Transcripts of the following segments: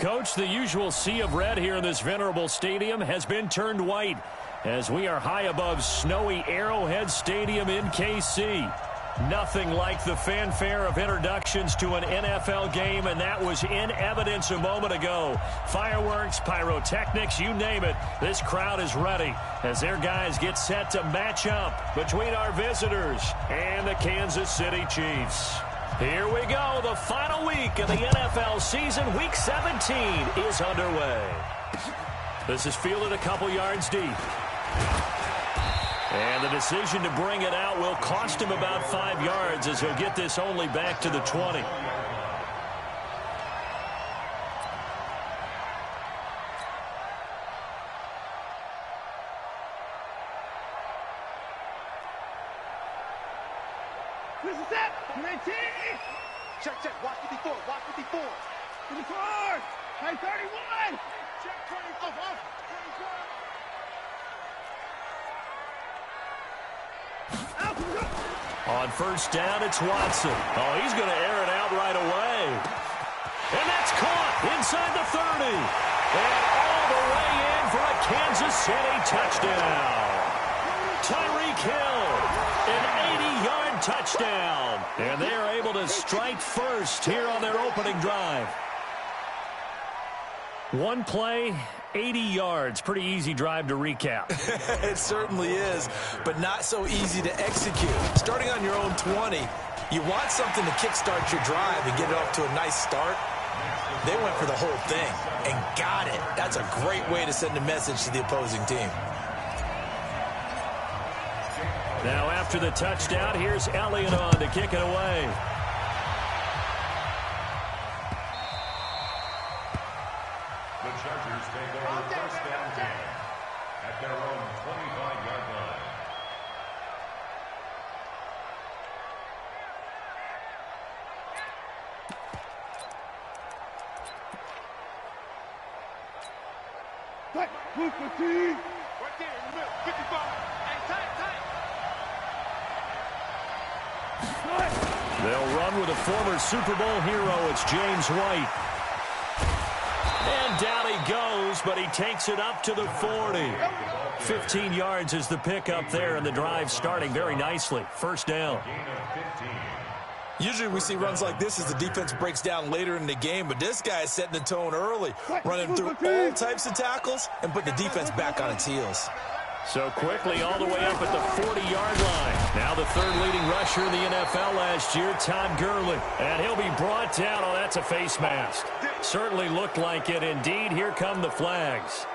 Coach, the usual sea of red here in this venerable stadium has been turned white as we are high above snowy Arrowhead Stadium in KC. Nothing like the fanfare of introductions to an NFL game, and that was in evidence a moment ago. Fireworks, pyrotechnics, you name it. This crowd is ready as their guys get set to match up between our visitors and the Kansas City Chiefs. Here we go. The final week of the NFL season. Week 17 is underway. This is fielded a couple yards deep. And the decision to bring it out will cost him about 5 yards as he'll get this only back to the 20. This is it. 19. Check. Watch 54. Watch 54. 54. Hey, 31. Check 20. Off. 24. On first down, it's Watson. Oh, he's going to air it out right away. And that's caught inside the 30. And all the way in for a Kansas City touchdown. Tyreek Hill, an 80-yard touchdown. And they are able to strike first here on their opening drive. One play, 80 yards. Pretty easy drive to recap. It certainly is, but not so easy to execute. Starting on your own 20, you want something to kickstart your drive and get it off to a nice start. They went for the whole thing and got it. That's a great way to send a message to the opposing team. Now after the touchdown, here's Elliott on to kick it away. The Chargers take over first down 10 at their own 25-yard line. Move 15. Right there in the middle. 55. Hey, tight. They'll run with a former Super Bowl hero. It's James White. And down he goes, but he takes it up to the 40. 15 yards is the pickup there, and the drive starting very nicely. First down. Usually we see runs like this as the defense breaks down later in the game, but this guy is setting the tone early, running through all types of tackles and putting the defense back on its heels. So quickly all the way up at the 40-yard line. Now the third leading rusher in the NFL last year, Todd Gurley. And he'll be brought down. Oh, that's a face mask. Certainly looked like it. Indeed, here come the flags.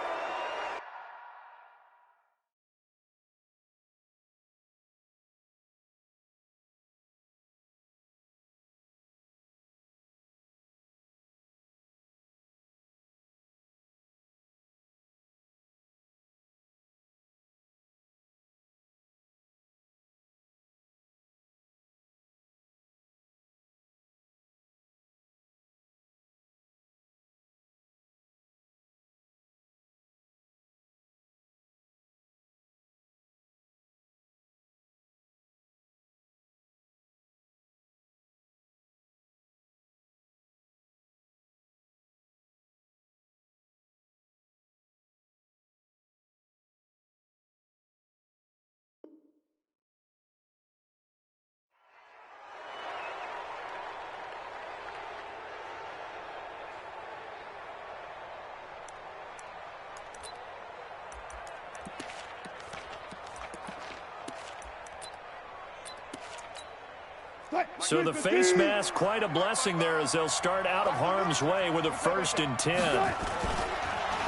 So the face mask, quite a blessing there as they'll start out of harm's way with a 1st and 10.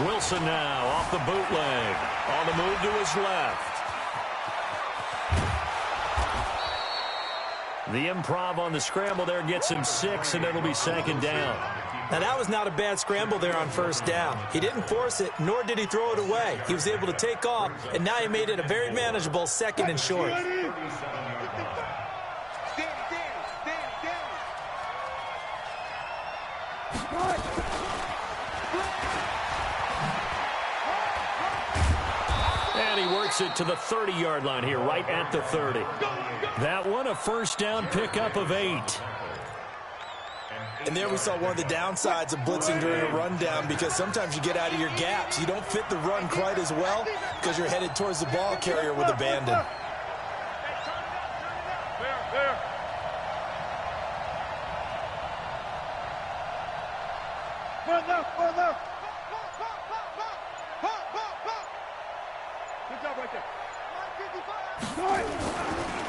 Wilson now off the bootleg. On the move to his left. The improv on the scramble there gets him 6, and it'll be 2nd down. Now that was not a bad scramble there on first down. He didn't force it, nor did he throw it away. He was able to take off, and now he made it a very manageable 2nd and short. And he works it to the 30-yard line here, right at the 30. That one, a first down pickup of 8. And there we saw one of the downsides of blitzing during a rundown, because sometimes you get out of your gaps. You don't fit the run quite as well because you're headed towards the ball carrier with abandon.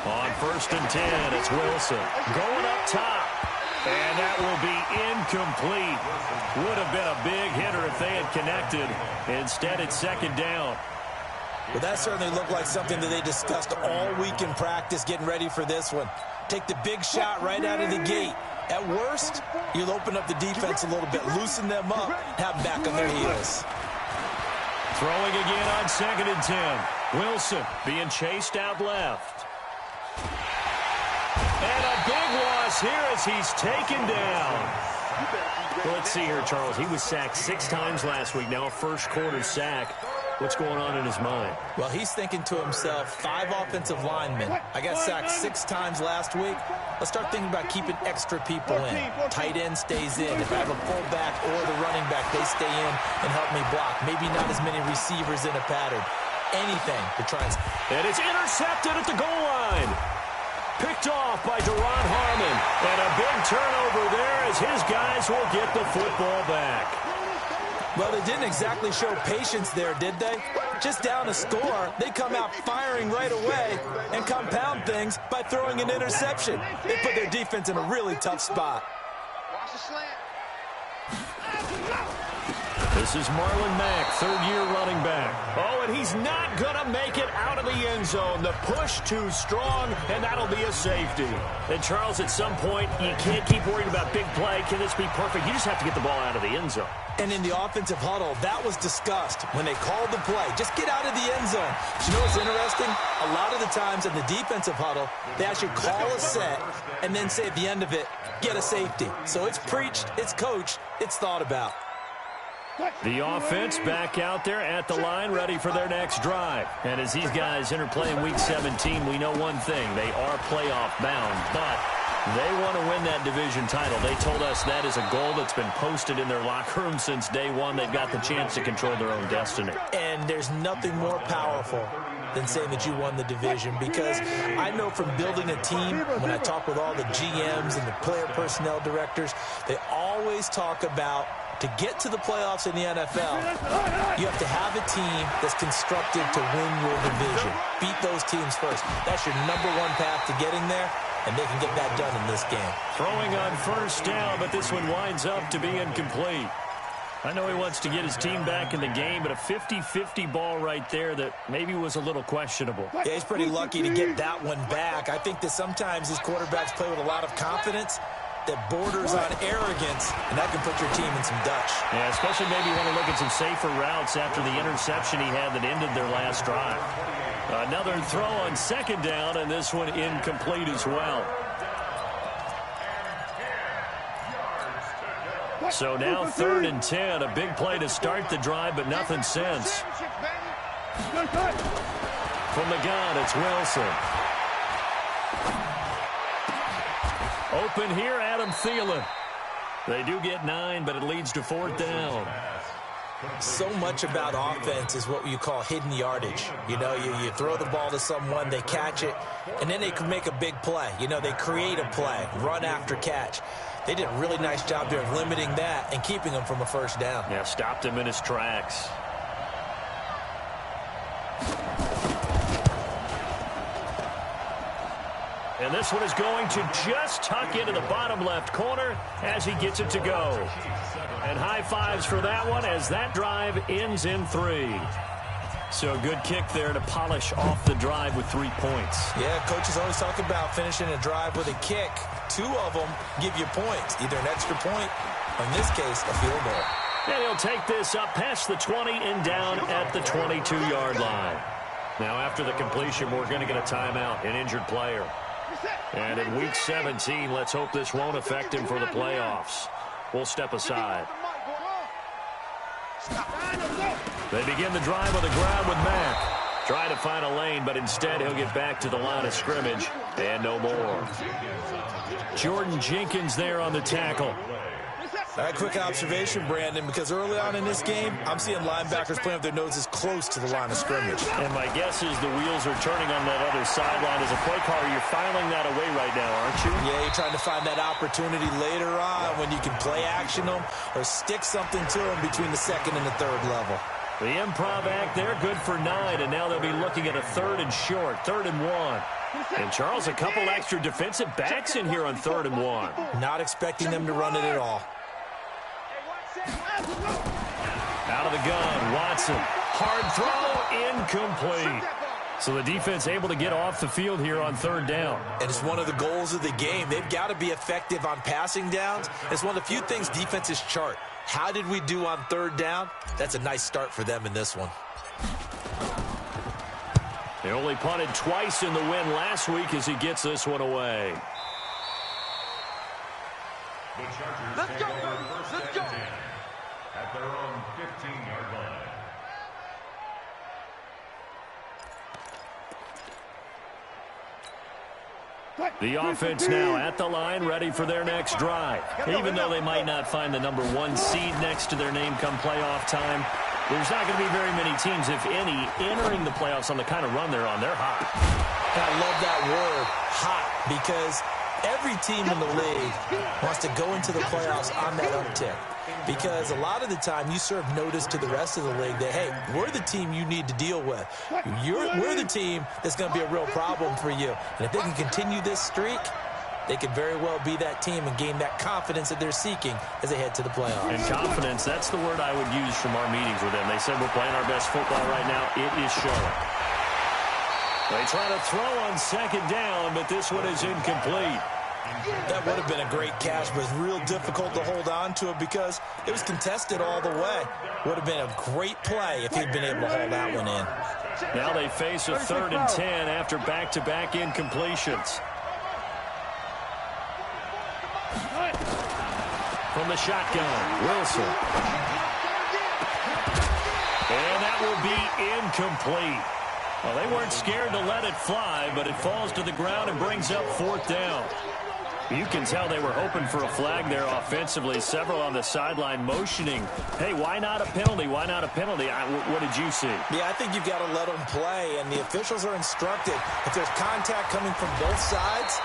On 1st and 10, it's Wilson going up top. And that will be incomplete. Would have been a big hitter if they had connected. Instead, it's 2nd down. Well, that certainly looked like something that they discussed all week in practice getting ready for this one. Take the big shot right out of the gate. At worst, you'll open up the defense a little bit, loosen them up, have them back on their heels. Throwing again on 2nd and 10. Wilson being chased out left. And a big loss here as he's taken down. Well, let's see here, Charles. He was sacked 6 times last week. Now a first-quarter sack. What's going on in his mind? Well, he's thinking to himself, 5 offensive linemen. I got sacked 6 times last week. Let's start thinking about keeping extra people in. Tight end stays in. If I have a fullback or the running back, they stay in and help me block. Maybe not as many receivers in a pattern. Anything to try and it's intercepted at the goal line. Picked off by Deron Harmon. And a big turnover there as his guys will get the football back. Well, they didn't exactly show patience there, did they? Just down a score, they come out firing right away and compound things by throwing an interception. They put their defense in a really tough spot. Watch the slant. This is Marlon Mack, 3rd-year running back. Oh, and he's not going to make it out of the end zone. The push too strong, and that'll be a safety. And, Charles, at some point, you can't keep worrying about big play. Can this be perfect? You just have to get the ball out of the end zone. And in the offensive huddle, that was discussed when they called the play. Just get out of the end zone. But you know what's interesting? A lot of the times in the defensive huddle, they actually call a set and then say at the end of it, get a safety. So it's preached, it's coached, it's thought about. The offense back out there at the line, ready for their next drive. And as these guys interplay in Week 17, we know one thing. They are playoff bound, but they want to win that division title. They told us that is a goal that's been posted in their locker room since day one. They've got the chance to control their own destiny. And there's nothing more powerful than saying that you won the division, because I know from building a team, when I talk with all the GMs and the player personnel directors, they always talk about to get to the playoffs in the NFL, you have to have a team that's constructed to win your division. Beat those teams first. That's your #1 path to getting there, and they can get that done in this game. Throwing on 1st down, but this one winds up to be incomplete. I know he wants to get his team back in the game, but a 50-50 ball right there that maybe was a little questionable. Yeah, he's pretty lucky to get that one back. I think that sometimes these quarterbacks play with a lot of confidence that borders on arrogance, and that can put your team in some Dutch. Yeah, especially maybe you want to look at some safer routes after the interception he had that ended their last drive. Another throw on 2nd down, and this one incomplete as well. So now 3rd and 10, a big play to start the drive, but nothing since. From the gun, it's Wilson. Open here, Adam Thielen. They do get 9, but it leads to 4th down. So much about offense is what you call hidden yardage. You know, you throw the ball to someone, they catch it, and then they can make a big play. You know, they create a play, run after catch. They did a really nice job there of limiting that and keeping him from a 1st down. Yeah, stopped him in his tracks. And this one is going to just tuck into the bottom left corner as he gets it to go. And high fives for that one as that drive ends in 3. So a good kick there to polish off the drive with 3 points. Yeah, coaches always talk about finishing a drive with a kick. 2 of them give you points, either an extra point, or in this case, a field goal. And he'll take this up past the 20 and down at the 22-yard line. Now after the completion, we're going to get a timeout, an injured player. And in Week 17, let's hope this won't affect him for the playoffs. We'll step aside. They begin the drive on the ground with Mack. Try to find a lane, but instead he'll get back to the line of scrimmage And no more. Jordan Jenkins there on the tackle. A quick observation, Brandon, because early on in this game, I'm seeing linebackers playing with their noses close to the line of scrimmage. And my guess is the wheels are turning on that other sideline. As a play caller, you're filing that away right now, aren't you? Yeah, you're trying to find that opportunity later on when you can play action them or stick something to them between the second and the third level. The improv act there, good for 9, and now they'll be looking at a 3rd and short, 3rd and 1. And, Charles, a couple extra defensive backs in here on 3rd and 1. Not expecting them to run it at all. Out of the gun, Watson. Hard throw, incomplete. So the defense able to get off the field here on 3rd down. And it's one of the goals of the game. They've got to be effective on passing downs. It's one of the few things defenses chart. How did we do on 3rd down? That's a nice start for them in this one. They only punted twice in the win last week as he gets this one away. The Chargers take over 1st and 10 at their own 15-yard line. The offense now at the line, ready for their next drive. Even though they might not find the number 1 seed next to their name come playoff time, there's not going to be very many teams, if any, entering the playoffs on the kind of run they're on. They're hot. And I love that word, hot, because every team in the league wants to go into the playoffs on that uptick. Because a lot of the time you serve notice to the rest of the league that, hey, we're the team you need to deal with. We're the team that's going to be a real problem for you. And if they can continue this streak, they could very well be that team and gain that confidence that they're seeking as they head to the playoffs. And confidence, that's the word I would use from our meetings with them. They said we're playing our best football right now. It is showing. They try to throw on 2nd down, but this one is incomplete. That would have been a great catch, but it's real difficult to hold on to it because it was contested all the way. Would have been a great play if he'd been able to hold that one in. Now they face a 3rd and 10 after back-to-back incompletions. From the shotgun, Wilson. And that will be incomplete. Well, they weren't scared to let it fly, but it falls to the ground and brings up 4th down. You can tell they were hoping for a flag there offensively. Several on the sideline motioning, hey, why not a penalty? Why not a penalty? What did you see? Yeah, I think you've got to let them play, and the officials are instructed. If there's contact coming from both sides,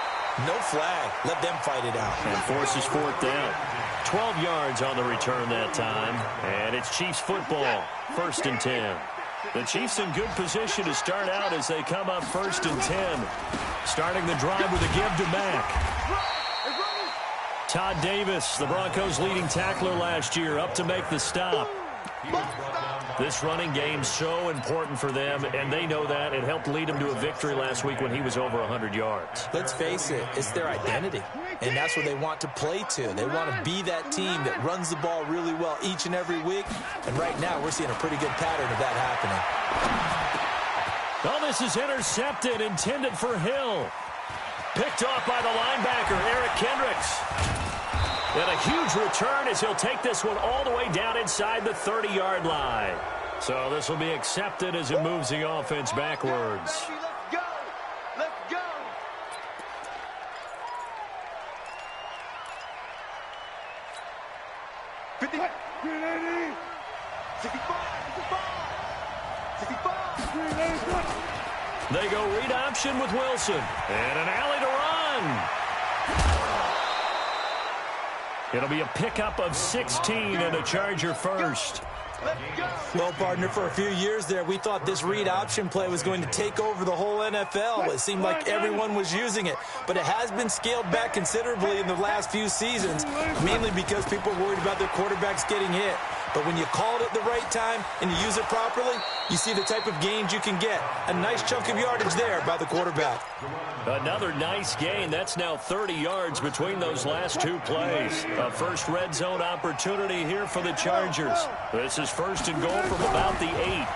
no flag. Let them fight it out. And forces 4th down. 12 yards on the return that time. And it's Chiefs football, 1st and 10. The Chiefs in good position to start out as they come up 1st and 10. Starting the drive with a give to Mack. Todd Davis, the Broncos' leading tackler last year, up to make the stop. This running game so important for them, and they know that. It helped lead them to a victory last week when he was over 100 yards. Let's face it, it's their identity, and that's what they want to play to. They want to be that team that runs the ball really well each and every week, and right now we're seeing a pretty good pattern of that happening. Well, this is intercepted, intended for Hill. Picked off by the linebacker, Eric Kendricks. And a huge return as he'll take this one all the way down inside the 30-yard line. So this will be accepted as it moves the offense backwards. Let's go! Let's go! They go read option with Wilson. And an alley to run. It'll be a pickup of 16 and a Charger first. Well, partner, for a few years there, we thought this read option play was going to take over the whole NFL. It seemed like everyone was using it, but it has been scaled back considerably in the last few seasons, mainly because people are worried about their quarterbacks getting hit. But when you call it at the right time and you use it properly, you see the type of gains you can get. A nice chunk of yardage there by the quarterback. Another nice gain. That's now 30 yards between those last two plays. A first red zone opportunity here for the Chargers. This is 1st and goal from about the 8.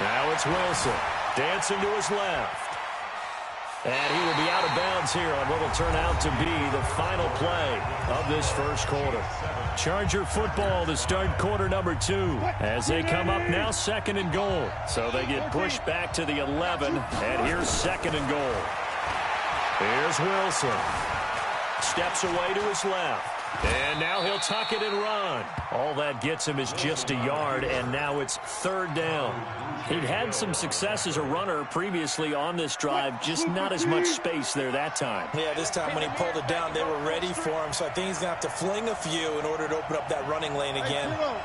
Now it's Wilson dancing to his left. And he will be out of bounds here on what will turn out to be the final play of this first quarter. Charger football to start quarter number 2 as they come up now 2nd and goal. So they get pushed back to the 11, and here's 2nd and goal. Here's Wilson. Steps away to his left. And now he'll tuck it and run. All that gets him is just a yard, and now it's third down. He'd had some success as a runner previously on this drive, just not as much space there that time. Yeah, this time when he pulled it down, they were ready for him, so I think he's going to have to fling a few in order to open up that running lane again. Zero.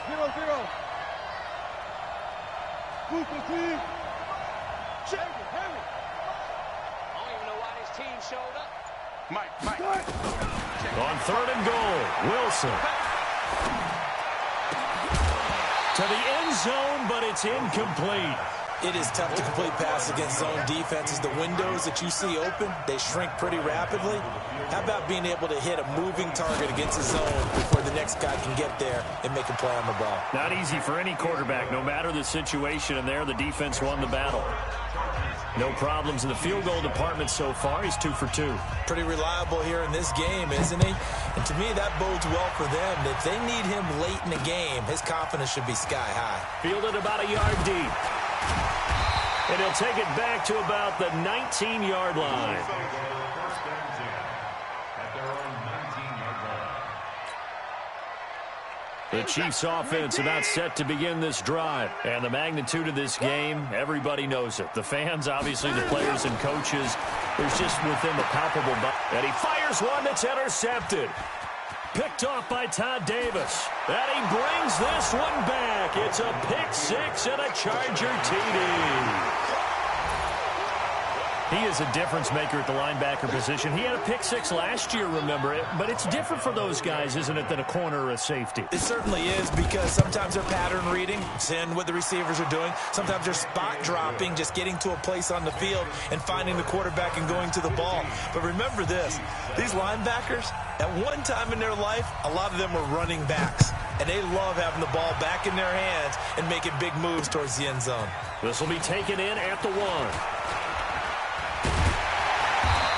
Check it, hurry. I don't even know why this team showed up. Mike. On third and goal, Wilson. To the end zone, but it's incomplete. It is tough to complete passes against zone defenses. The windows that you see open, they shrink pretty rapidly. How about being able to hit a moving target against the zone before the next guy can get there and make a play on the ball? Not easy for any quarterback, no matter the situation, and there the defense won the battle. No problems in the field goal department so far. He's 2 for 2. Pretty reliable here in this game, isn't he? And to me, that bodes well for them. If they need him late in the game, his confidence should be sky high. Fielded about a yard deep. And he'll take it back to about the 19-yard line. The Chiefs offense about set to begin this drive. And the magnitude of this game, everybody knows it. The fans, obviously the players and coaches. There's just with them a palpable and he fires one that's intercepted. Picked off by Todd Davis. And he brings this one back. It's a pick six and a Charger TD. He is a difference maker at the linebacker position. He had a pick six last year, remember it. But it's different for those guys, isn't it, than a corner or a safety? It certainly is, because sometimes they're pattern reading, seeing what the receivers are doing. Sometimes they're spot dropping, just getting to a place on the field and finding the quarterback and going to the ball. But remember this, these linebackers, at one time in their life, a lot of them were running backs. And they love having the ball back in their hands and making big moves towards the end zone. This will be taken in at the 1.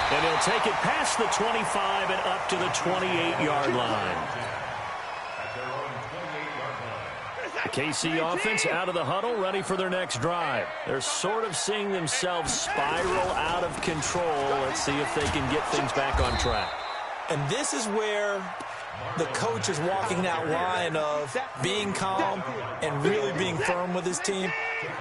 And he'll take it past the 25 and up to the 28-yard line. The KC offense out of the huddle, ready for their next drive. They're sort of seeing themselves spiral out of control. Let's see if they can get things back on track. And this is where the coach is walking that line of being calm and really being firm with his team.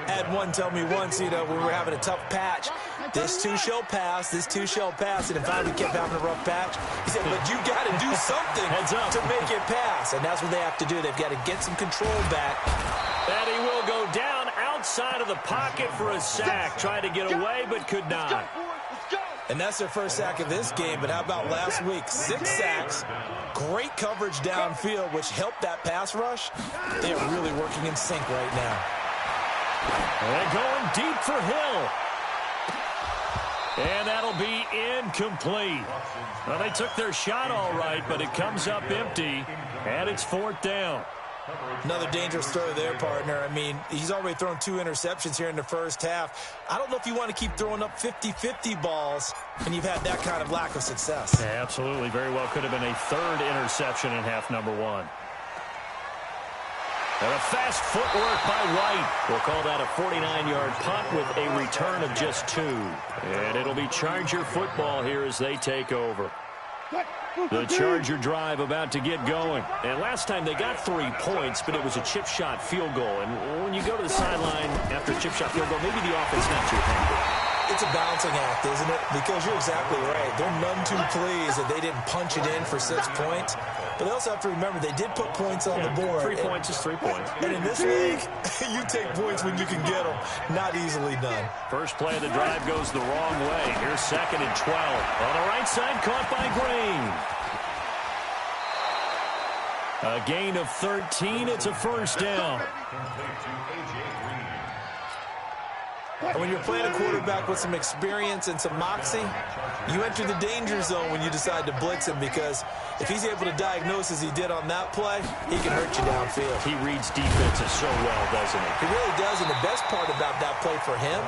I had one tell me once, when we were having a tough patch, this too shall pass, this too shall pass. And if I kept having a rough patch, he said, but you got to do something to make it pass. And that's what they have to do. They've got to get some control back. And he will go down outside of the pocket for a sack. Tried to get away, but could not. And that's their first sack of this game. But how about last week? 6 sacks, great coverage downfield, which helped that pass rush. They are really working in sync right now. And going deep for Hill. And that'll be incomplete. Well, they took their shot all right, but it comes up empty, and it's 4th down. Another dangerous throw there, partner. I mean, he's already thrown 2 interceptions here in the first half. I don't know if you want to keep throwing up 50-50 balls when you've had that kind of lack of success. Yeah, absolutely. Very well could have been a 3rd interception in half number 1. And a fast footwork by White. We'll call that a 49-yard punt with a return of just 2. And it'll be Charger football here as they take over. The Charger drive about to get going. And last time they got 3 points, but it was a chip shot field goal. And when you go to the sideline after a chip shot field goal, maybe the offense not too happy. It's a balancing act, isn't it? Because you're exactly right. They're none too pleased that they didn't punch it in for 6 points. But they also have to remember they did put points on the board. 3 points is 3 points. And in this league, you take points when you can get them. Not easily done. First play of the drive goes the wrong way. Here's 2nd and 12. On the right side, caught by Green. A gain of 13. It's a first down. And when you're playing a quarterback with some experience and some moxie, you enter the danger zone when you decide to blitz him, because if he's able to diagnose as he did on that play, he can hurt you downfield. He reads defenses so well, doesn't he? He really does, and the best part about that play for him,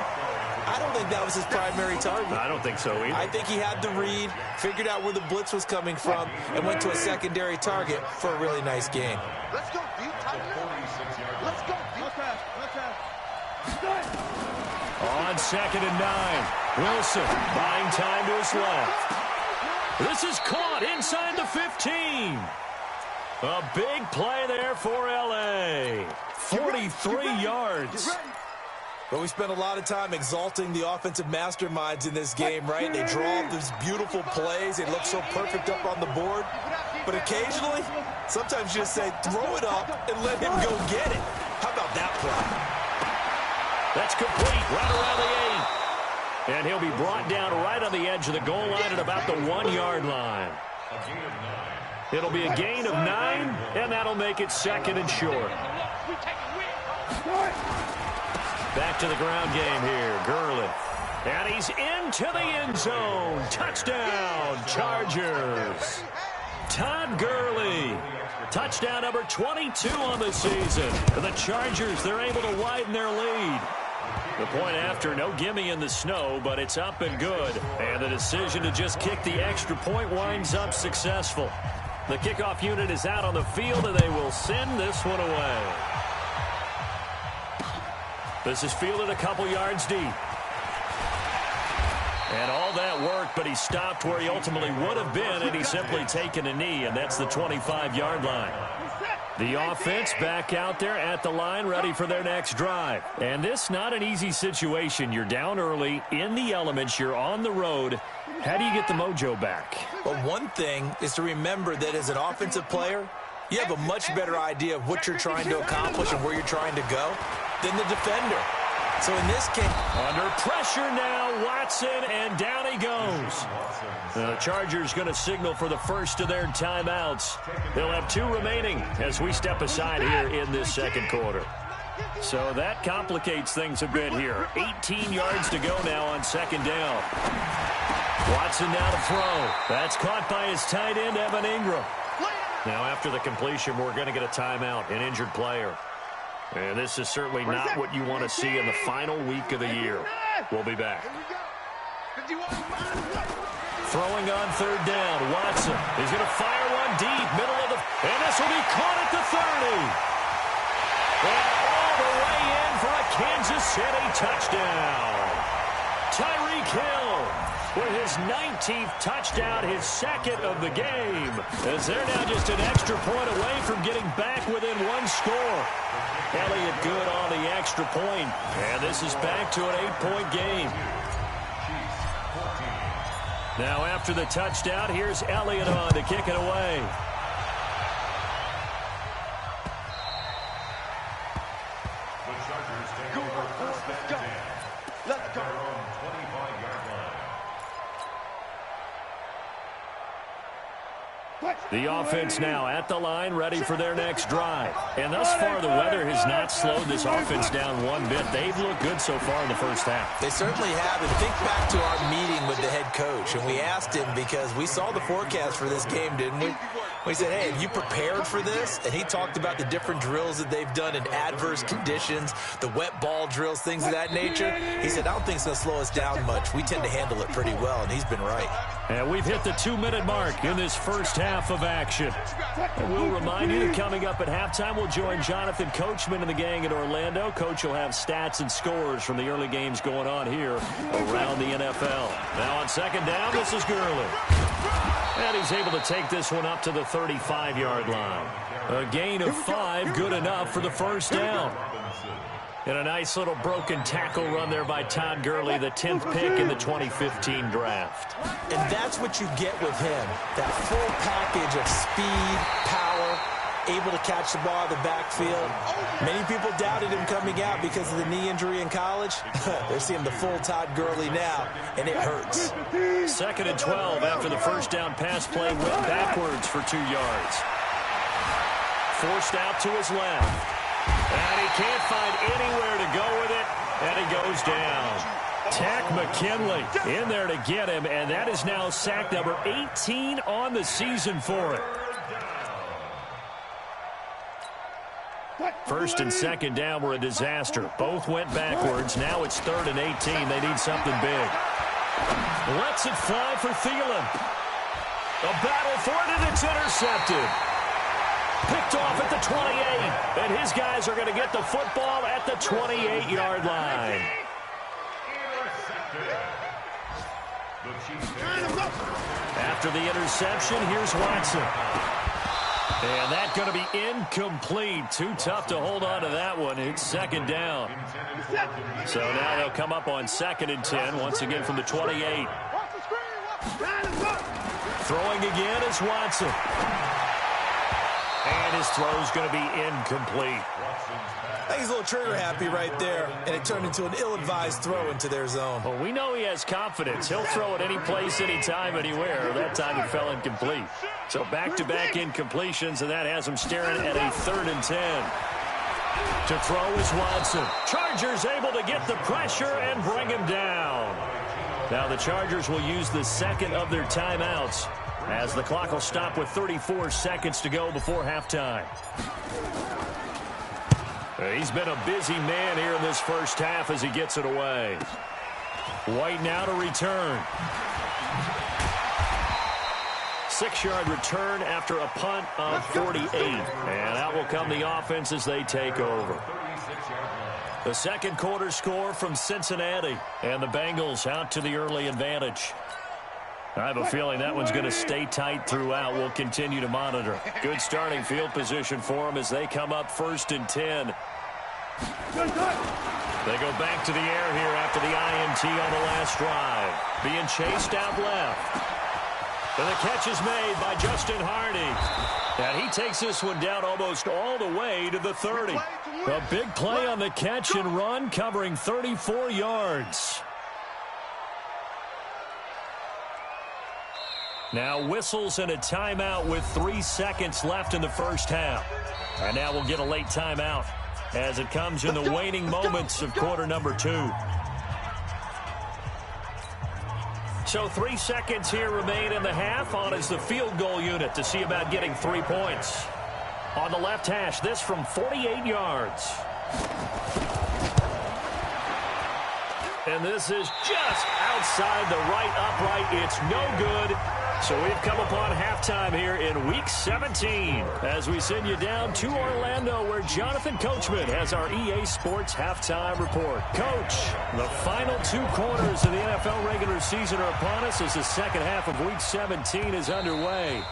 I don't think that was his primary target. I don't think so either. I think he had the read, figured out where the blitz was coming from, and went to a secondary target for a really nice gain. Let's go deep, tight end. Let's go deep. On 2nd and 9, Wilson buying time to his left. This is caught inside the 15. A big play there for L.A. 43 yards. But we spent a lot of time exalting the offensive masterminds in this game, right? They draw up these beautiful plays. They look so perfect up on the board. But occasionally, sometimes you just say, throw it up and let him go get it. How about that play? That's complete right around the 8. And he'll be brought down right on the edge of the goal line at about the 1-yard line. It'll be a gain of 9, and that'll make it 2nd and short. Back to the ground game here. Gurley. And he's into the end zone. Touchdown, Chargers. Todd Gurley. Touchdown number 22 on the season. And the Chargers, they're able to widen their lead. The point after, no gimme in the snow, but it's up and good. And the decision to just kick the extra point winds up successful. The kickoff unit is out on the field, and they will send this one away. This is fielded a couple yards deep. And all that work, but he stopped where he ultimately would have been, and he's simply taken a knee, and that's the 25-yard line. The offense back out there at the line, ready for their next drive. And this not an easy situation. You're down early, in the elements, you're on the road. How do you get the mojo back? Well, one thing is to remember that as an offensive player, you have a much better idea of what you're trying to accomplish and where you're trying to go than the defender. So in this case, under pressure now, Watson, and down he goes. The Chargers going to signal for the first of their timeouts. They'll have 2 remaining as we step aside here in this second quarter. So that complicates things a bit here. 18 yards to go now on second down. Watson now to throw. That's caught by his tight end, Evan Ingram. Now after the completion, we're going to get a timeout, an injured player. And this is certainly not what you want to see in the final week of the year. We'll be back. Throwing on third down, Watson is going to fire one deep, middle of the... And this will be caught at the 30. And all the way in for a Kansas City touchdown. Tyreek Hill with his 19th touchdown, his 2nd of the game. As they're now just an extra point away from getting back within 1 score. Elliott good on the extra point. And this is back to an 8-point game. Now after the touchdown, here's Elliott on to kick it away. The Chargers take over first and 10. Let's go. At their own 25-yard line. The offense now at the line, ready for their next drive. And thus far, the weather has not slowed this offense down one bit. They've looked good so far in the first half. they certainly have. And think back to our meeting with the head coach. And we asked him because we saw the forecast for this game, didn't we? We said, hey, have you prepared for this? And he talked about the different drills that they've done in adverse conditions, the wet ball drills, things of that nature. He said, I don't think it's going to slow us down much. We tend to handle it pretty well, and he's been right. And we've hit the 2-minute mark in this first half of action. And we'll remind you that coming up at halftime, we'll join Jonathan Coachman and the gang in Orlando. Coach will have stats and scores from the early games going on here around the NFL. Now on second down, this is Gurley. And he's able to take this one up to the 35-yard line. A gain of 5, good enough for the first down. And a nice little broken tackle run there by Todd Gurley, the 10th pick in the 2015 draft. And that's what you get with him, that full package of speed, power, able to catch the ball in the backfield. Many people doubted him coming out because of the knee injury in college. They're seeing the full Todd Gurley now, and it hurts. 2nd and 12 after the first down pass play went backwards for 2 yards. Forced out to his left. And he can't find anywhere to go with it, and he goes down. Tack McKinley in there to get him, and that is now sack number 18 on the season for it. First and second down were a disaster. Both went backwards. Now it's 3rd and 18. They need something big. Lets it fly for Thielen. A battle for it, and it's intercepted. Picked off at the 28, and his guys are going to get the football at the 28-yard line. after the interception. Here's Watson. And that's going to be incomplete. Too tough to hold on to that one. It's second down. So now they'll come up on 2nd and 10, once again from the 28. Throwing again is Watson. And his throw's going to be incomplete. I think he's a little trigger happy right there, and it turned into an ill-advised throw into their zone. Well, we know he has confidence. He'll throw it any place, anytime, anywhere. That time it fell incomplete. So back-to-back incompletions, and that has him staring at a 3rd and 10. To throw is Watson. Chargers able to get the pressure and bring him down. Now the Chargers will use the second of their timeouts as the clock will stop with 34 seconds to go before halftime. He's been a busy man here in this first half as he gets it away. White now to return. 6-yard return after a punt of 48. And out will come the offense as they take over. The second quarter score from Cincinnati. And the Bengals out to the early advantage. I have a feeling that one's going to stay tight throughout. We'll continue to monitor. Good starting field position for them as they come up 1st and 10. They go back to the air here after the INT on the last drive. Being chased out left. And the catch is made by Justin Hardy. And he takes this one down almost all the way to the 30. A big play on the catch and run, covering 34 yards. Now whistles and a timeout with 3 seconds left in the first half. And now we'll get a late timeout as it comes in the waning moments of quarter number 2. So 3 seconds here remain in the half. On is the field goal unit to see about getting 3 points. On the left hash, this from 48 yards. And this is just outside the right upright. It's no good. So we've come upon halftime here in Week 17 as we send you down to Orlando where Jonathan Coachman has our EA Sports Halftime Report. Coach, the final 2 quarters of the NFL regular season are upon us as the second half of Week 17 is underway.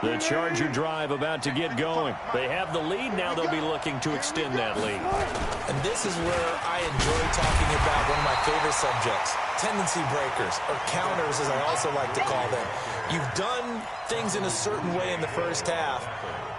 The Charger drive about to get going. They have the lead. Now they'll be looking to extend that lead. And this is where I enjoy talking about one of my favorite subjects, tendency breakers, or counters as I also like to call them. You've done things in a certain way in the first half,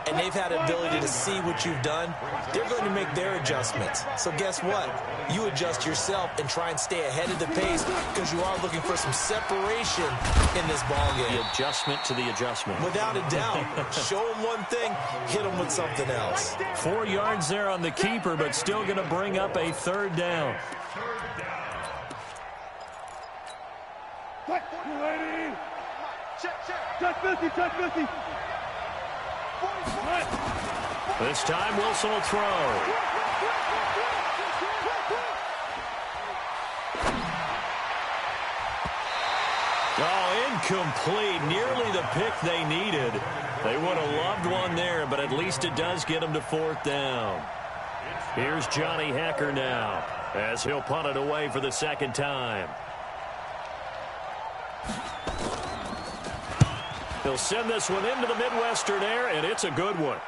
and they've had an ability to see what you've done. They're going to make their adjustments. So guess what? You adjust yourself and try and stay ahead of the pace because you are looking for some separation in this ballgame. The adjustment to the adjustment. Without a doubt. Show them one thing, hit them with something else. 4 yards there on the keeper, but still going to bring up a 3rd down. Check 50. This time Wilson will throw. Oh, incomplete. Nearly the pick they needed. They would have loved one there, but at least it does get them to 4th down. Here's Johnny Hecker now as he'll punt it away for the 2nd time. He'll send this one into the Midwestern air, and it's a good one.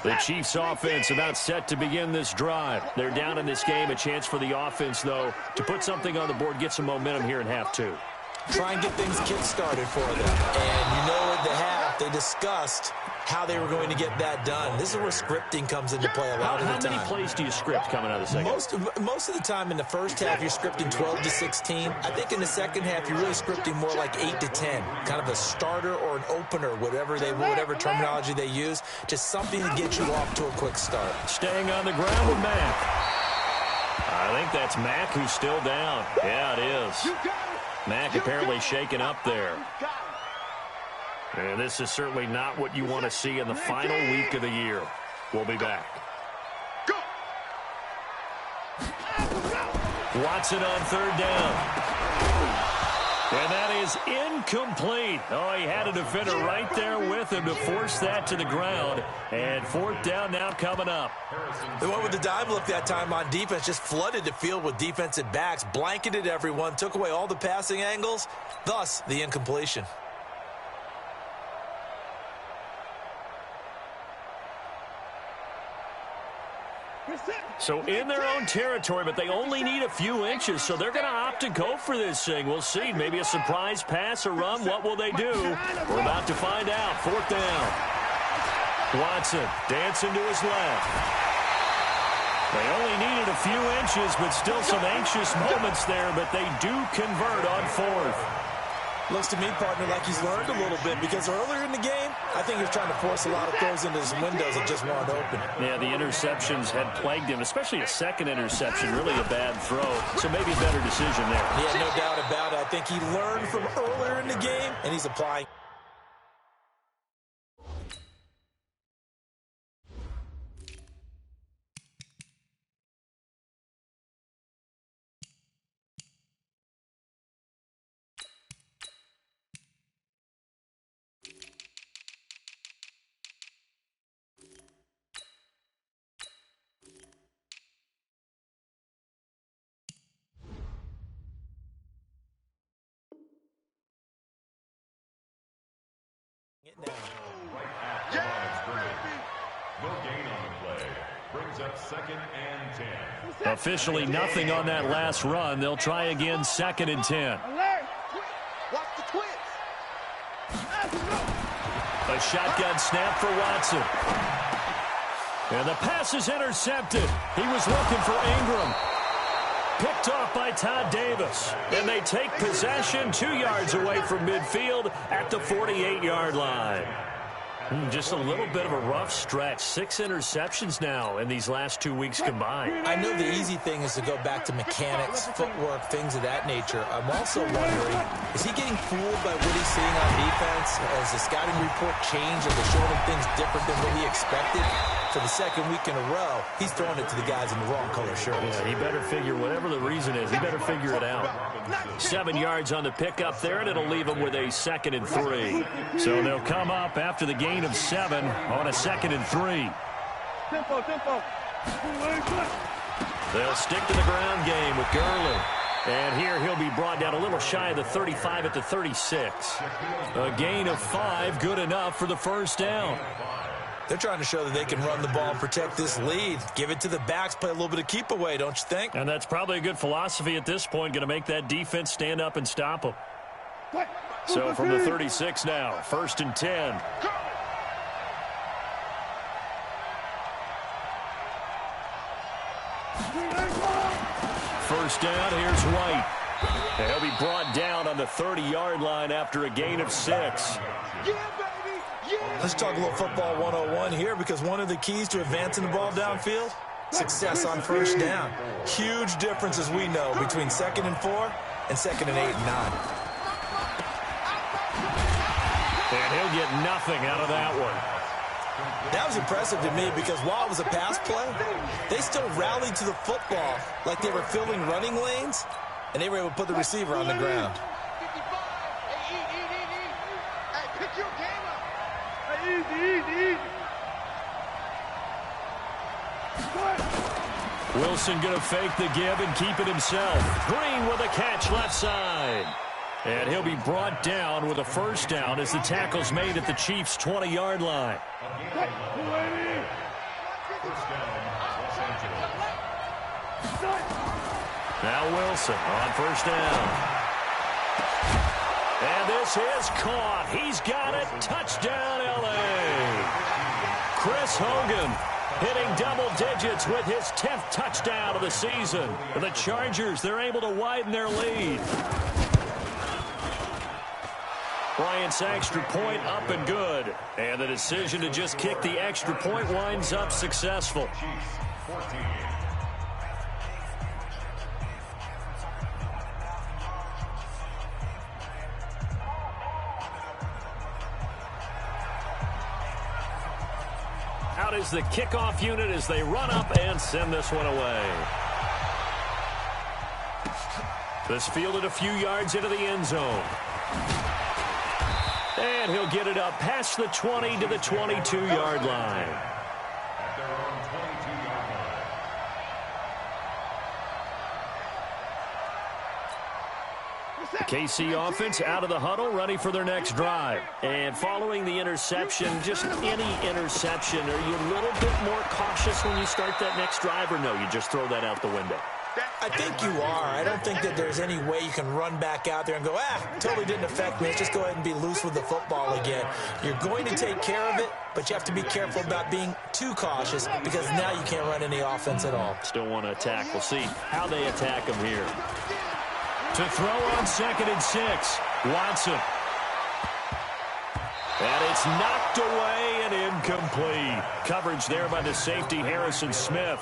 The Chiefs offense about set to begin this drive. They're down in this game. A chance for the offense, though, to put something on the board, get some momentum here in half 2. Try and get things kick-started for them. And you know at the half, they discussed how they were going to get that done. This is where scripting comes into play a lot of the time. How many plays do you script coming out of the second? Most of the time in the first half, you're scripting 12 to 16. I think in the second half, you're really scripting more like 8 to 10. Kind of a starter or an opener, whatever terminology they use. Just something to get you off to a quick start. Staying on the ground with Mack. I think that's Mack who's still down. Yeah, it is. Mack apparently shaken up there. And this is certainly not what you want to see in the final week of the year. We'll be back. Watson on 3rd down. And that is incomplete. Oh, he had a defender right there with him to force that to the ground. And fourth down now coming up. They went with the dive look that time on defense, just flooded the field with defensive backs, blanketed everyone, took away all the passing angles, thus the incompletion. So in their own territory, but they only need a few inches, so they're going to opt to go for this thing. We'll see. Maybe a surprise pass or run. What will they do? We're about to find out. Fourth down. Watson dancing to his left. They only needed a few inches, but still some anxious moments there, but they do convert on fourth. Looks to me, partner, like he's learned a little bit, because earlier in the game, I think he was trying to force a lot of throws into his windows that just weren't open. Yeah, the interceptions had plagued him, especially a second interception, really a bad throw. So maybe a better decision there. Yeah, no doubt about it. I think he learned from earlier in the game, and he's applying. Right at the line of scrimmage. No gain on the play. Brings up 2nd and 10. Officially nothing on that last run. They'll try again, 2nd and 10. Watch the twins. A shotgun snap for Watson. And the pass is intercepted. He was looking for Ingram. Picked off by Todd Davis. And they take possession 2 yards away from midfield at the 48-yard line. Just a little bit of a rough stretch. 6 interceptions now in these last 2 weeks combined. I know the easy thing is to go back to mechanics, footwork, things of that nature. I'm also wondering, is he getting fooled by what he's seeing on defense? Has the scouting report changed? Are they showing him things different than what he expected? For the second week in a row, he's throwing it to the guys in the wrong color shirts. Yeah, he better figure, whatever the reason is, he better figure it out. 7 yards on the pickup there, and it'll leave him with a 2nd and 3. So they'll come up after the gain of 7 on a 2nd and 3. They'll stick to the ground game with Gurley. And here he'll be brought down a little shy of the 35 at the 36. A gain of 5, good enough for the first down. They're trying to show that they can run the ball and protect this lead. Give it to the backs, play a little bit of keep away, don't you think? And that's probably a good philosophy at this point, going to make that defense stand up and stop them. So from the 36 now, 1st and 10. First down, here's White. And he'll be brought down on the 30-yard line after a gain of 6. Let's talk a little football 101 here, because one of the keys to advancing the ball downfield, success on first down. Huge difference, as we know, between 2nd and 4 and 2nd and 8 and 9. And he'll get nothing out of that one. That was impressive to me, because while it was a pass play, they still rallied to the football like they were filling running lanes, and they were able to put the receiver on the ground. Wilson going to fake the give and keep it himself. Green with a catch left side. And he'll be brought down with a first down as the tackle's made at the Chiefs' 20-yard line. Now Wilson on first down. And this is caught. He's got it. Touchdown, L.A. Chris Hogan hitting double digits with his 10th touchdown of the season. The Chargers, they're able to widen their lead. Bryant's extra point up and good. And the decision to just kick the extra point winds up successful. Out is the kickoff unit as they run up and send this one away. This fielded a few yards into the end zone. And he'll get it up past the 20 to the 22-yard line. At their own 22-yard line. The KC offense out of the huddle, ready for their next drive. And following the interception, just any interception, are you a little bit more cautious when you start that next drive, or no, you just throw that out the window? I think you are. I don't think that there's any way you can run back out there and go, totally didn't affect me. Let's just go ahead and be loose with the football again. You're going to take care of it, but you have to be careful about being too cautious because now you can't run any offense at all. Still want to attack. We'll see how they attack him here. To throw on 2nd and 6, Watson. And it's knocked away and incomplete. Coverage there by the safety, Harrison Smith.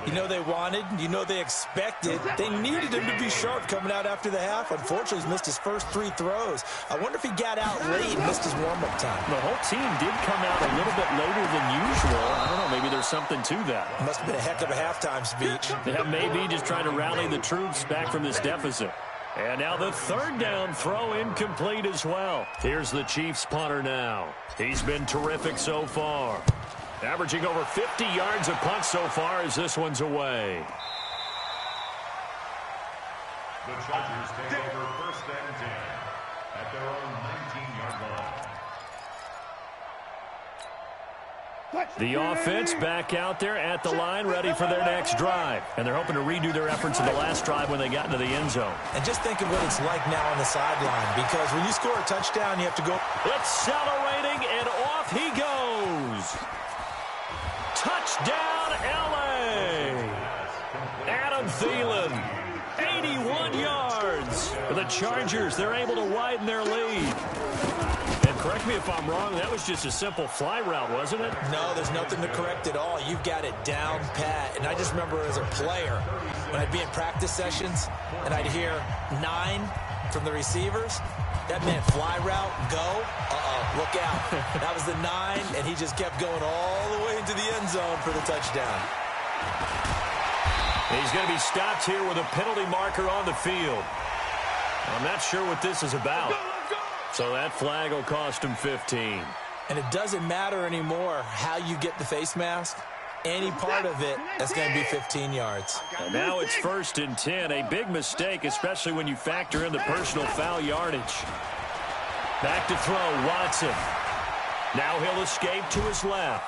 You know they wanted, you know they expected. They needed him to be sharp coming out after the half. Unfortunately, he's missed his first 3 throws. I wonder if he got out late and missed his warm-up time. The whole team did come out a little bit later than usual. I don't know, maybe there's something to that. Must have been a heck of a halftime speech. Yeah, maybe just trying to rally the troops back from this deficit. And now the 3rd down throw incomplete as well. Here's the Chiefs punter now. He's been terrific so far. Averaging over 50 yards a punt so far as this one's away. The Chargers take over 1st and 10 at their own 19-yard line. The offense back out there at the line, ready for their next drive. And they're hoping to redo their efforts in the last drive when they got into the end zone. And just think of what it's like now on the sideline, because when you score a touchdown, you have to go. Accelerating, and off he goes. Touchdown, L.A. Adam Thielen, 81 yards. For the Chargers, they're able to widen their lead. And correct me if I'm wrong, that was just a simple fly route, wasn't it? No, there's nothing to correct at all. You've got it down pat. And I just remember as a player, when I'd be in practice sessions, and I'd hear 9 from the receivers, that meant fly route, go, look out. That was the 9, and he just kept going all the way into the end zone for the touchdown. He's going to be stopped here with a penalty marker on the field. I'm not sure what this is about. So that flag will cost him 15. And it doesn't matter anymore how you get the face mask. Any part of it, that's going to be 15 yards. And now it's 1st and 10. A big mistake, especially when you factor in the personal foul yardage. Back to throw, Watson. Now he'll escape to his left.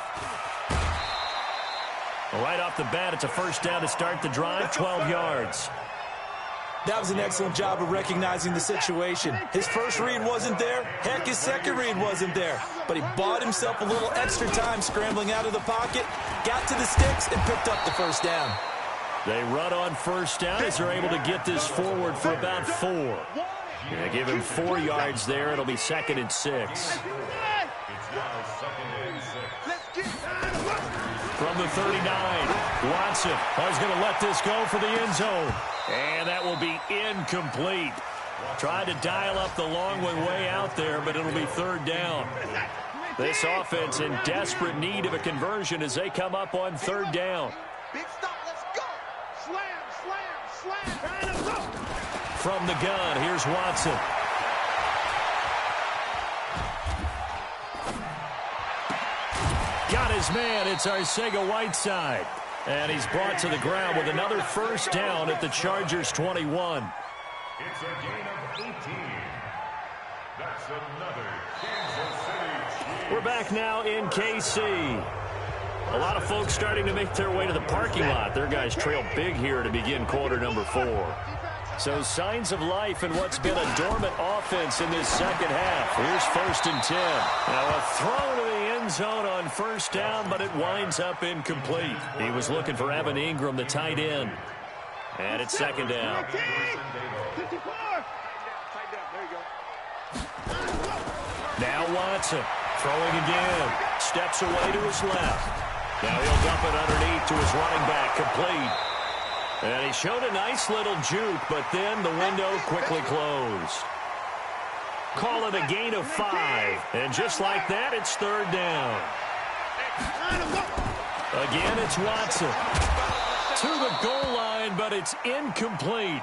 Right off the bat, it's a 1st down to start the drive, 12 yards. That was an excellent job of recognizing the situation. His first read wasn't there. Heck, his second read wasn't there. But he bought himself a little extra time scrambling out of the pocket, got to the sticks, and picked up the 1st down. They run on 1st down as they're able to get this forward for about 4. Yeah, give him 4 yards there. It'll be 2nd and 6. It's now 2nd and 6. From the 39, Watson is going to let this go for the end zone. And that will be incomplete. Tried to dial up the long one way out there, but it'll be 3rd down. This offense in desperate need of a conversion as they come up on 3rd down. Big stop, let's go. Slam. Trying to go. From the gun, here's Watson. Got his man. It's Arcega-Whiteside. And he's brought to the ground with another 1st down at the Chargers' 21. It's a gain of 18. That's another Kansas City Chiefs. We're back now in KC. A lot of folks starting to make their way to the parking lot. Their guys trail big here to begin quarter number 4. So signs of life in what's been a dormant offense in this 2nd half. Here's 1st and 10. Now a throw to the end zone on 1st down, but it winds up incomplete. He was looking for Evan Ingram, the tight end. And it's 2nd down. 54. Now Watson throwing again. Steps away to his left. Now he'll dump it underneath to his running back, complete. And he showed a nice little juke, but then the window quickly closed. Call it a gain of 5. And just like that, it's 3rd down. Again, it's Watson. To the goal line, but it's incomplete.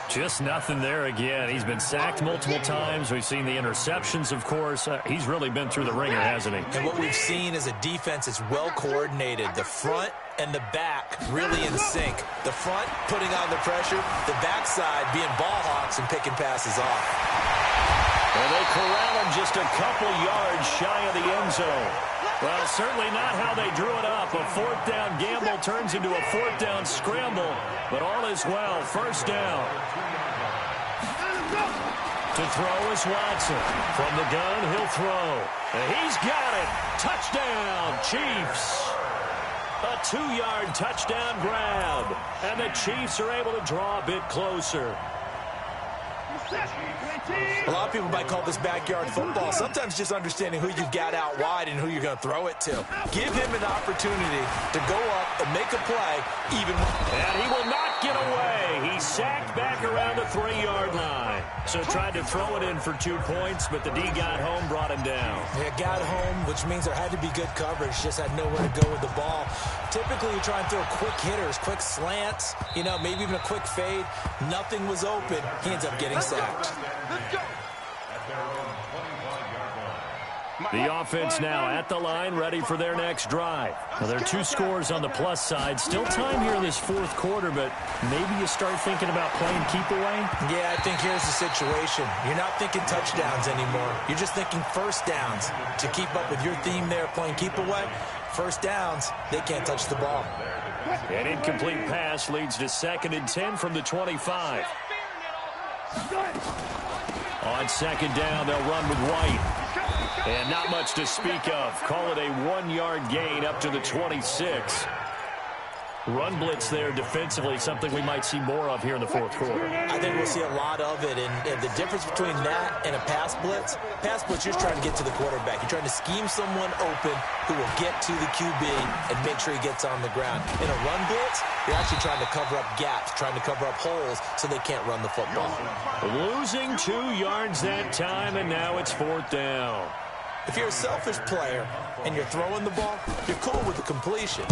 Just nothing there again. He's been sacked multiple times. We've seen the interceptions, of course. He's really been through the ringer, hasn't he? And what we've seen is a defense that's well coordinated. The front and the back really in sync. The front putting on the pressure, the backside being ball hawks and picking passes off. Well, they corral him just a couple yards shy of the end zone. Well, certainly not how they drew it up. A fourth down gamble turns into a fourth down scramble, but all is well. First down. To throw is Watson. From the gun, he'll throw. And he's got it. Touchdown, Chiefs. A 2-yard touchdown grab. And the Chiefs are able to draw a bit closer. A lot of people might call this backyard football. Sometimes just understanding who you've got out wide and who you're going to throw it to. Give him an opportunity to go up and make a play. And he will not get away. He's sacked back around the 3-yard line. So tried to throw it in for 2 points, but the D got home, brought him down. Yeah, got home, which means there had to be good coverage. Just had nowhere to go with the ball. Typically, you try and throw quick hitters, quick slants, maybe even a quick fade. Nothing was open. He ends up getting sacked. The offense now at the line, ready for their next drive. Well, there are 2 scores on the plus side. Still time here in this fourth quarter, but maybe you start thinking about playing keep away? Yeah, I think here's the situation. You're not thinking touchdowns anymore. You're just thinking first downs. To keep up with your theme there, playing keep away, first downs, they can't touch the ball. An incomplete pass leads to 2nd and 10 from the 25. On second down, they'll run with White. And not much to speak of. Call it a 1-yard gain up to the 26. Run blitz there defensively, something we might see more of here in the fourth quarter. I think we'll see a lot of it, and the difference between that and a pass blitz, you're just trying to get to the quarterback. You're trying to scheme someone open who will get to the QB and make sure he gets on the ground. In a run blitz, you're actually trying to cover up gaps, trying to cover up holes so they can't run the football. Losing 2 yards that time, and now it's 4th down. If you're a selfish player and you're throwing the ball, you're cool with the completion.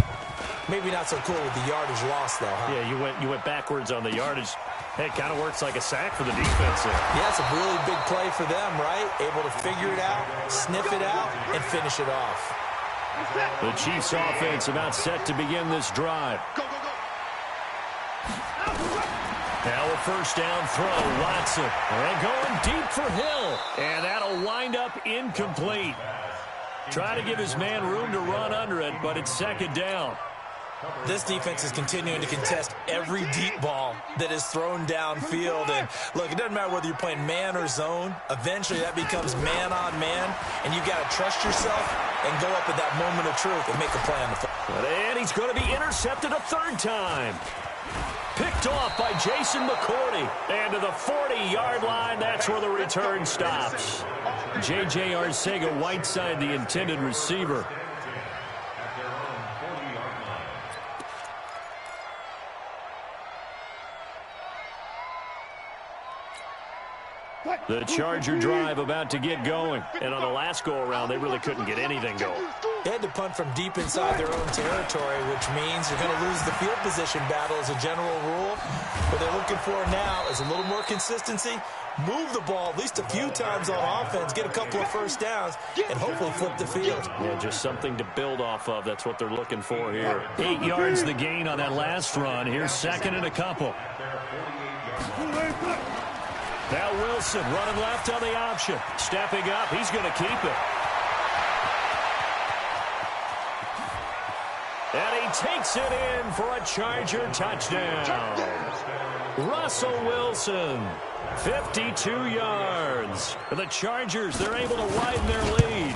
Maybe not so cool with the yardage loss, though, huh? Yeah, you went backwards on the yardage. Hey, it kind of works like a sack for the defense there. Yeah, it's a really big play for them, right? Able to figure it out, sniff it out, and finish it off. The Chiefs offense about set to begin this drive. Now a first down throw, Watson. And going deep for Hill. And that'll wind up incomplete. Try to give his man room to run under it, but it's 2nd down. This defense is continuing to contest every deep ball that is thrown downfield. And, look, it doesn't matter whether you're playing man or zone. Eventually, that becomes man on man, and you've got to trust yourself and go up at that moment of truth and make a play on the football. And he's going to be intercepted a 3rd time. Picked off by Jason McCourty. And to the 40-yard line, that's where the return stops. J.J. Arcega, Whiteside, the intended receiver. The Charger drive about to get going. And on the last go-around, they really couldn't get anything going. They had to punt from deep inside their own territory, which means you're going to lose the field position battle as a general rule. What they're looking for now is a little more consistency, move the ball at least a few times on offense, get a couple of first downs, and hopefully flip the field. Yeah, just something to build off of. That's what they're looking for here. 8 yards the gain on that last run. Here's 2nd and a couple. Now Wilson running left on the option. Stepping up, he's going to keep it. And he takes it in for a Charger touchdown. Russell Wilson, 52 yards. The Chargers, they're able to widen their lead.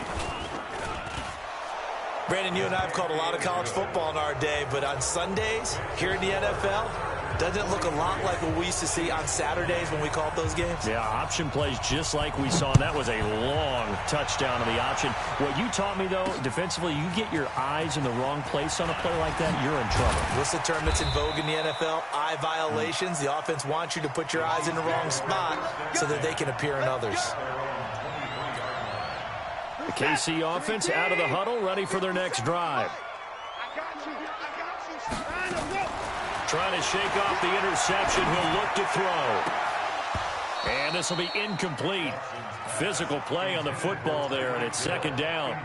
Brandon, you and I have called a lot of college football in our day, but on Sundays, here in the NFL, doesn't it look a lot like what we used to see on Saturdays when we called those games? Yeah, option plays just like we saw, and that was a long touchdown on the option. What you taught me, though, defensively, you get your eyes in the wrong place on a play like that, you're in trouble. What's the term that's in vogue in the NFL? Eye violations. The offense wants you to put your eyes in the wrong spot so that they can appear in others. The KC offense out of the huddle, ready for their next drive. trying to shake off the interception. He'll look to throw. And this will be incomplete. Physical play on the football there, and it's second down.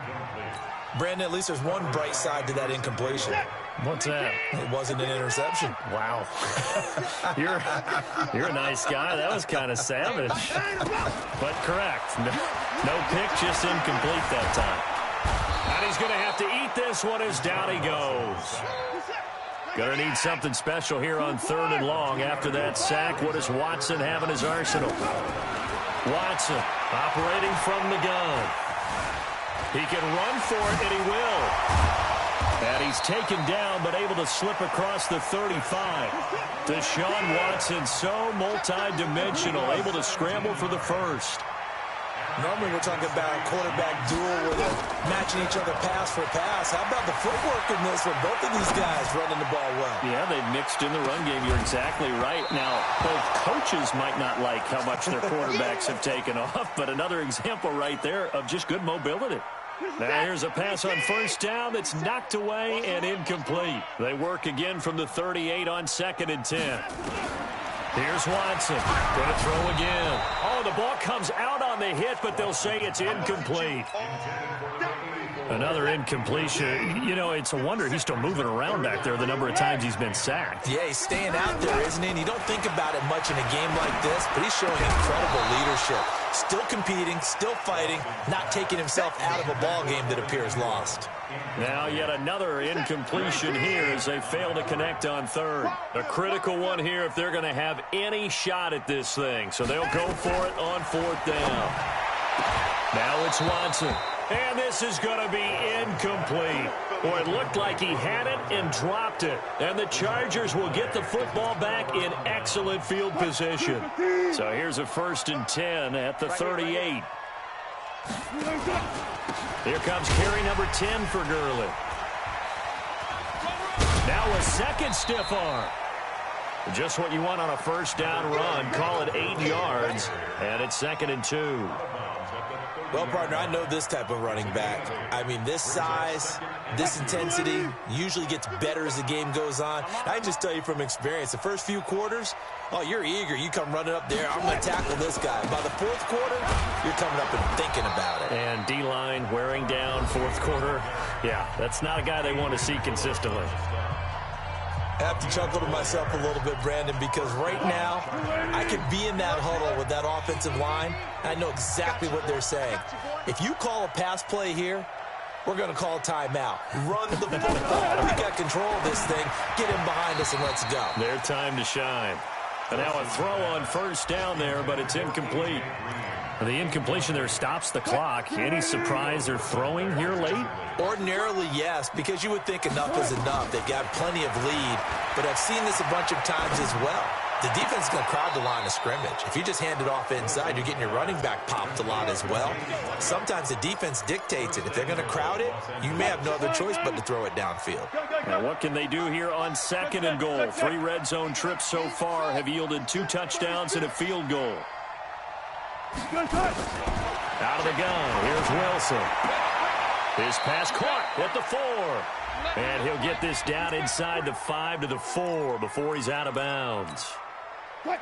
Brandon, at least there's one bright side to that incompletion. What's that? It wasn't an interception. Wow. You're a nice guy. That was kind of savage. But correct. No pick, just incomplete that time. And he's going to have to eat this one as down he goes. Going to need something special here on 3rd and long. After that sack, what does Watson have in his arsenal? Watson operating from the gun. He can run for it, and he will. And he's taken down, but able to slip across the 35. Deshaun Watson, so multi-dimensional, able to scramble for the first. Normally we're talking about a quarterback duel where they're matching each other pass for pass. How about the footwork in this with both of these guys running the ball well? Yeah, they've mixed in the run game. You're exactly right. Now, both coaches might not like how much their quarterbacks have taken off, but another example right there of just good mobility. Now here's a pass on first down that's knocked away and incomplete. They work again from the 38 on 2nd and 10. Here's Watson. Going to throw again. Oh, the ball comes out on the hit, but they'll say it's incomplete. Another incompletion. You know, it's a wonder he's still moving around back there the number of times he's been sacked. Yeah, he's staying out there, isn't he? And you don't think about it much in a game like this, but he's showing incredible leadership. Still competing, still fighting, not taking himself out of a ball game that appears lost. Now yet another incompletion here as they fail to connect on 3rd. A critical one here if they're going to have any shot at this thing. So they'll go for it on 4th down. Now it's Watson. And this is going to be incomplete. Boy, it looked like he had it and dropped it. And the Chargers will get the football back in excellent field position. So here's a 1st and 10 at the 38. Here comes carry number 10 for Gurley. Now a second stiff arm. Just what you want on a first down run. Call it 8 yards. And it's 2nd and 2. Well, partner, I know this type of running back. I mean, this size, this intensity usually gets better as the game goes on. I can just tell you from experience, the first few quarters, oh, you're eager. You come running up there, I'm going to tackle this guy. By the 4th quarter, you're coming up and thinking about it. And D-line wearing down 4th quarter. Yeah, that's not a guy they want to see consistently. I have to chuckle to myself a little bit, Brandon, because right now I could be in that huddle with that offensive line, and I know exactly what they're saying. If you call a pass play here, we're going to call a timeout. Run the football. We got control of this thing. Get him behind us and let's go. Their time to shine. And now a throw on first down there, but it's incomplete. The incompletion there stops the clock. Any surprise they're throwing here late? Ordinarily, yes, because you would think enough is enough. They've got plenty of lead, but I've seen this a bunch of times as well. The defense is going to crowd the line of scrimmage. If you just hand it off inside, you're getting your running back popped a lot as well. Sometimes the defense dictates it. If they're going to crowd it, you may have no other choice but to throw it downfield. Now what can they do here on 2nd and goal? 3 red zone trips so far have yielded 2 touchdowns and a field goal. Out of the gun, here's Wilson. His pass caught at the 4. And he'll get this down inside the 5 to the 4 before he's out of bounds. From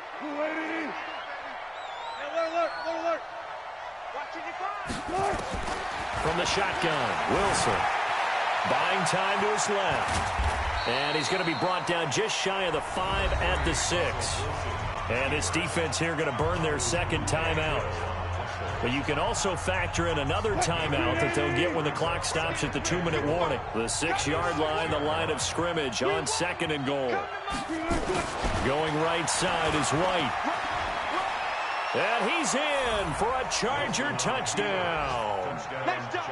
the shotgun, Wilson. Buying time to his left. And he's going to be brought down just shy of the 5 at the 6. And his defense here going to burn their 2nd timeout. But you can also factor in another timeout that they'll get when the clock stops at the 2-minute warning. The 6-yard line, the line of scrimmage on 2nd and goal. Going right side is White. And he's in for a Charger touchdown.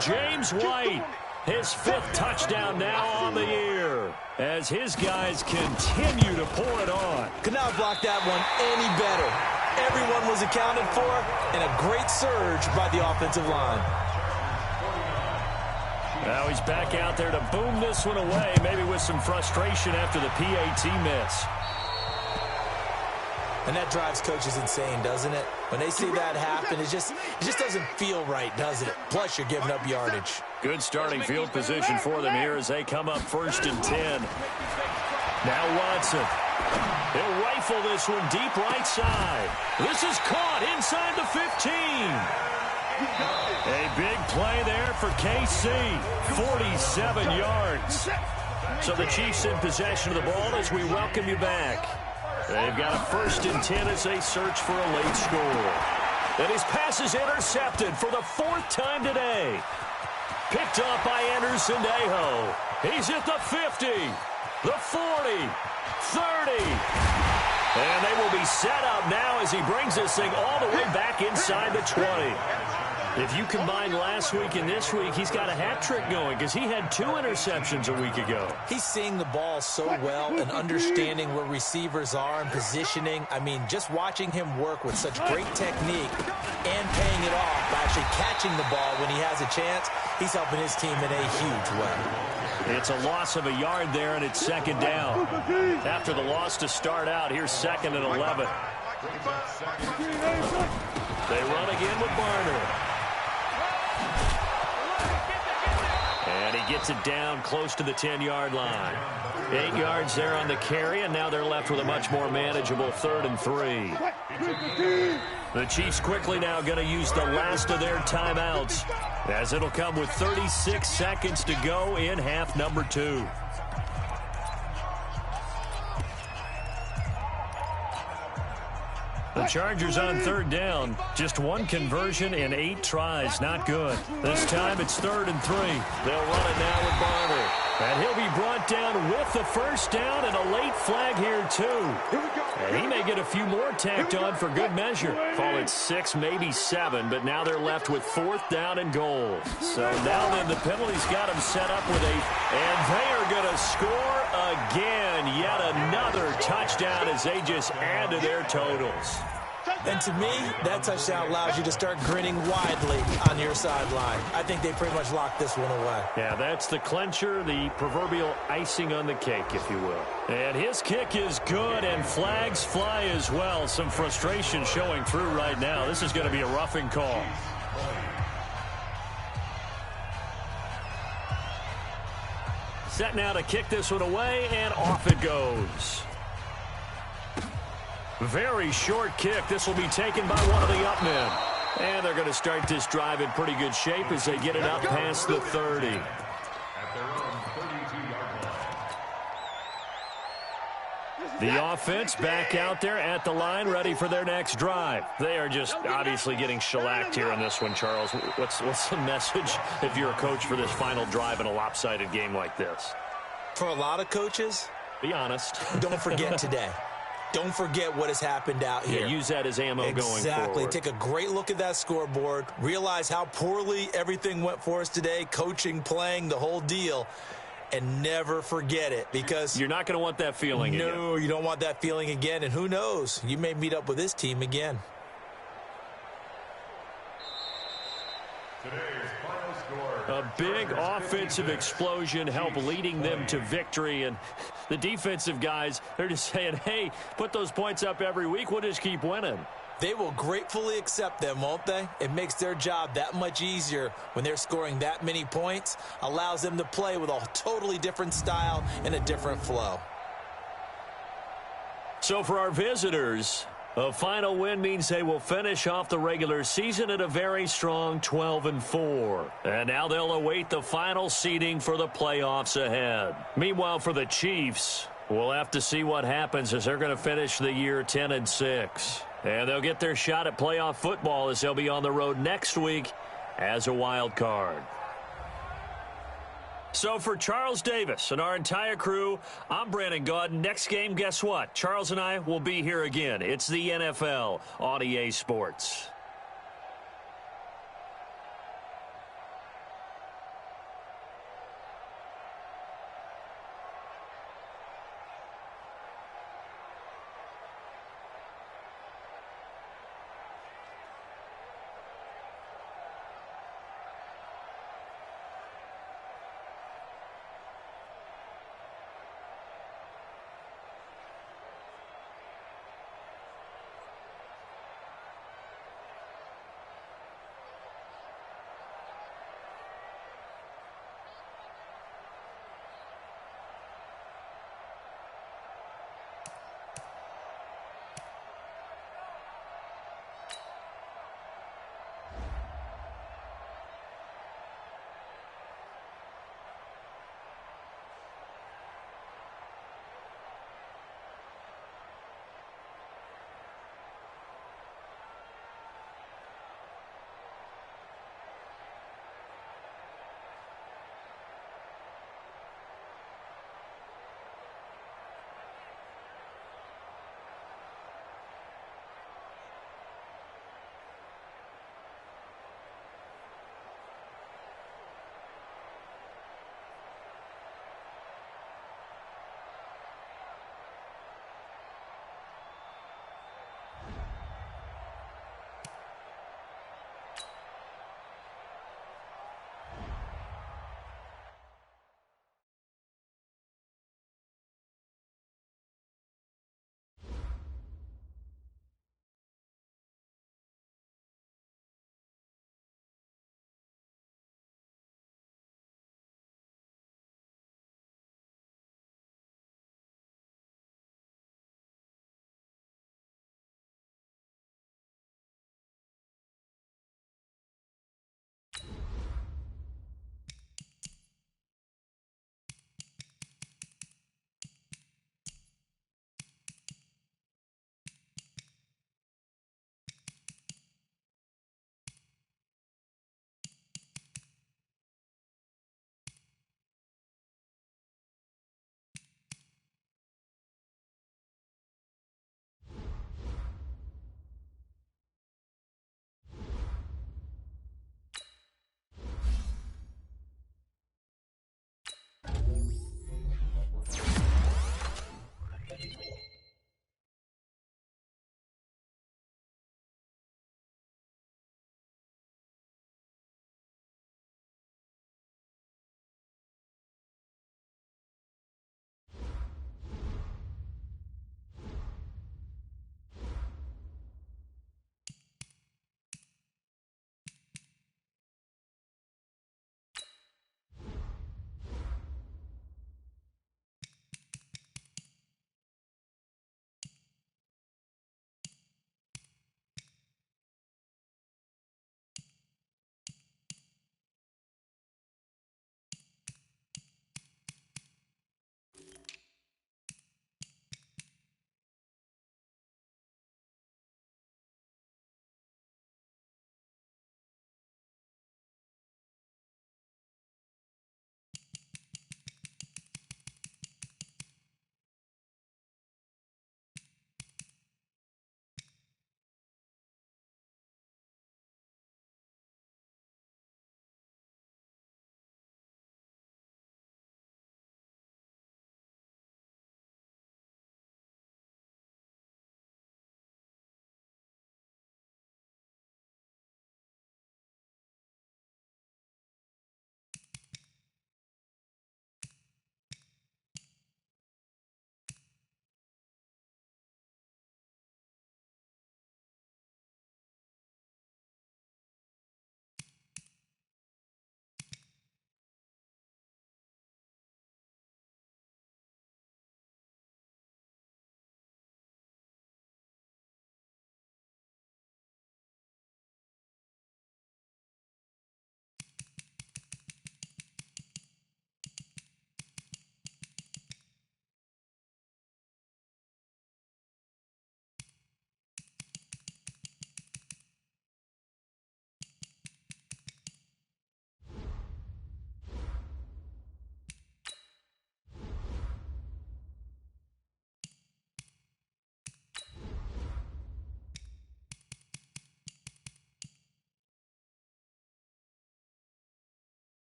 James White, his 5th touchdown now on the year, as his guys continue to pour it on. Could not have blocked that one any better. Everyone was accounted for, and a great surge by the offensive line. Now he's back out there to boom this one away, maybe with some frustration after the PAT miss. And that drives coaches insane, doesn't it? When they see that happen, it just doesn't feel right, does it? Plus, you're giving up yardage. Good starting field position for them here as they come up 1st and 10. Now Watson. He'll rifle this one deep right side. This is caught inside the 15. A big play there for KC. 47 yards. So the Chiefs in possession of the ball as we welcome you back. They've got a 1st and 10 as they search for a late score. And his pass is intercepted for the 4th time today. Picked up by Anderson-Aho. He's at the 50, the 40, 30. And they will be set up now as he brings this thing all the way back inside the 20. If you combine last week and this week, he's got a hat trick going because he had 2 interceptions a week ago. He's seeing the ball so well and understanding where receivers are and positioning. I mean, just watching him work with such great technique and paying it off by actually catching the ball when he has a chance, he's helping his team in a huge way. It's a loss of a yard there, and it's 2nd down. After the loss to start out, here's 2nd and 11. They run again with Barner. And he gets it down close to the 10-yard line. 8 yards there on the carry, and now they're left with a much more manageable 3rd and 3. The Chiefs quickly now going to use the last of their timeouts, as it'll come with 36 seconds to go in half number 2. The Chargers on 3rd down. Just 1 conversion in 8 tries. Not good. This time it's 3rd and 3. They'll run it now with Barner. And he'll be brought down with the 1st down and a late flag here, too. And he may get a few more tacked on for good measure. Call it 6, maybe 7, but now they're left with 4th down and goal. So now then the penalty's got them set up with 8. And they are going to score again. Yet another touchdown as they just add to their totals. And to me, that touchdown allows you to start grinning widely on your sideline. I think they pretty much locked this one away. Yeah, that's the clincher, the proverbial icing on the cake, if you will. And his kick is good, and flags fly as well. Some frustration showing through right now. This is going to be a roughing call. Set now to kick this one away, and off it goes. Very short kick. This will be taken by one of the up men. And they're going to start this drive in pretty good shape as they get it up past the 30. At their own 32-yard line. The offense back out there at the line, ready for their next drive. They are just obviously getting shellacked here in this one, Charles. What's the message if you're a coach for this final drive in a lopsided game like this? For a lot of coaches, be honest. Don't forget today. Don't forget what has happened out here. Yeah, use that as ammo going forward. Exactly. Take a great look at that scoreboard. Realize how poorly everything went for us today. Coaching, playing, the whole deal. And never forget it, because you're not going to want that feeling again. No, you don't want that feeling again. And who knows? You may meet up with this team again. Today's final score. A big offensive explosion helped leading them to victory. And the defensive guys, they're just saying, hey, put those points up every week. We'll just keep winning. They will gratefully accept them, won't they? It makes their job that much easier when they're scoring that many points. Allows them to play with a totally different style and a different flow. So for our visitors, a final win means they will finish off the regular season at a very strong 12-4. And now they'll await the final seeding for the playoffs ahead. Meanwhile, for the Chiefs, we'll have to see what happens as they're going to finish the year 10-6. And they'll get their shot at playoff football as they'll be on the road next week as a wild card. So for Charles Davis and our entire crew, I'm Brandon Gaudin. Next game, guess what? Charles and I will be here again. It's the NFL on EA Sports.